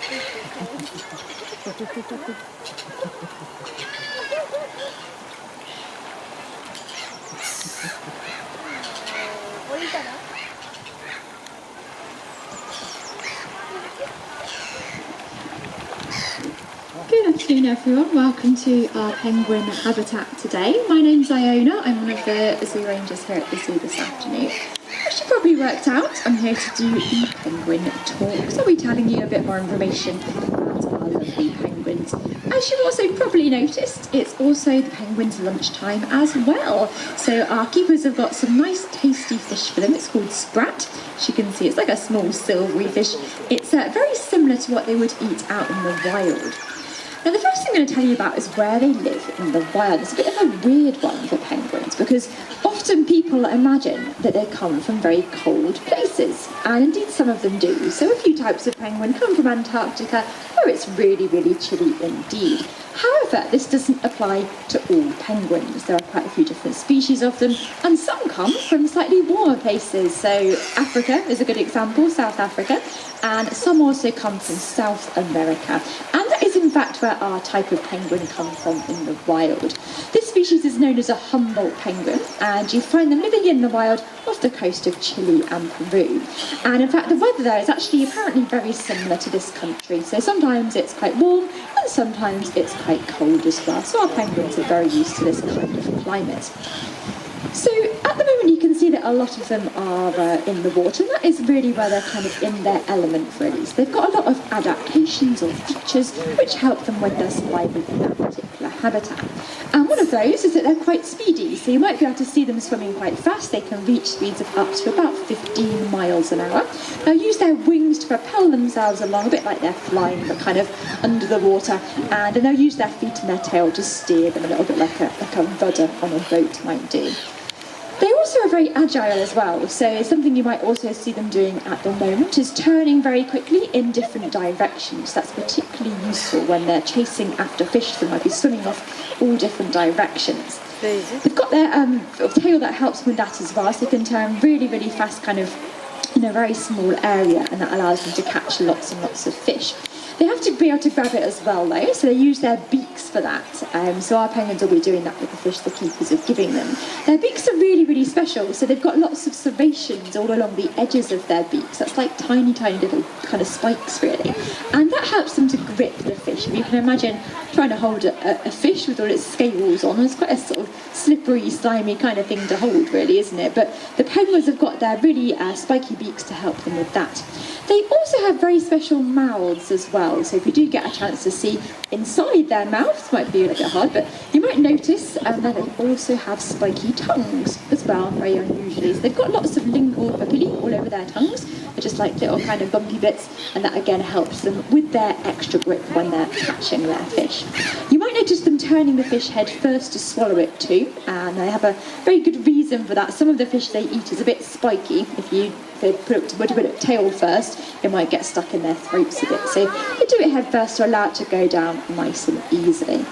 Good afternoon everyone, welcome to our penguin habitat today. My name's Iona, I'm one of the zoo rangers here at the zoo this afternoon. As you probably worked out, I'm here to do the penguin talk, so I'll be telling you a bit more information about our lovely penguins. As you've also probably noticed, it's also the penguins' lunchtime as well. So our keepers have got some nice tasty fish for them. It's called sprat. As you can see, it's like a small silvery fish. It's very similar to what they would eat out in the wild. Now the first thing I'm going to tell you about is where they live in the wild. It's a bit of a weird one for penguins because often people imagine that they come from very cold places, and indeed some of them do. So a few types of penguin come from Antarctica where it's really, really chilly indeed. However, this doesn't apply to all penguins. There are quite a few different species of them, and some come from slightly warmer places. So Africa is a good example, South Africa, and some also come from South America. And that is in fact where our type of penguin comes from in the wild. This species is known as a Humboldt penguin, and you find them living in the wild off the coast of Chile and Peru. And in fact, the weather there is actually apparently very similar to this country. So sometimes it's quite warm, and sometimes it's quite cold as well. So our penguins are very used to this kind of climate. So at the moment you can see that a lot of them are in the water, and that is really where they're kind of in their element really. So they've got a lot of adaptations or features which help them when they're surviving in that particular habitat. And one of those is that they're quite speedy, so you might be able to see them swimming quite fast. They can reach speeds of up to about 15 miles an hour. They'll use their wings to propel themselves along, a bit like they're flying but kind of under the water, and then they'll use their feet and their tail to steer them a little bit like a rudder on a boat might do. They also are very agile as well, so something you might also see them doing at the moment is turning very quickly in different directions. That's particularly useful when they're chasing after fish that might be swimming off all different directions. They've got their tail that helps with that as well, so they can turn really, really fast kind of in a very small area, and that allows them to catch lots and lots of fish. They have to be able to grab it as well though, so they use their beaks for that. So our penguins will be doing that with the fish the keepers are giving them. Their beaks are really, really special, so they've got lots of serrations all along the edges of their beaks. That's like tiny, tiny little kind of spikes really. And that helps them to grip the fish. If you can imagine trying to hold a fish with all its scales on, it's quite a sort of slippery, slimy kind of thing to hold really, isn't it? But the penguins have got their really spiky beaks to help them with that. They also have very special mouths as well, so if you do get a chance to see inside their mouths, might be a little bit hard, but you might notice that they also have spiky tongues as well, very unusually. So they've got lots of lingual papillae all over their tongues, they're just like little kind of bumpy bits, and that again helps them with their extra grip when they're catching their fish. You might notice them turning the fish head first to swallow it too, and they have a very good reason for that. Some of the fish they eat is a bit spiky. If they put it tail first, it might get stuck in their throats a bit. So they do it head first to allow it to go down nice and easily.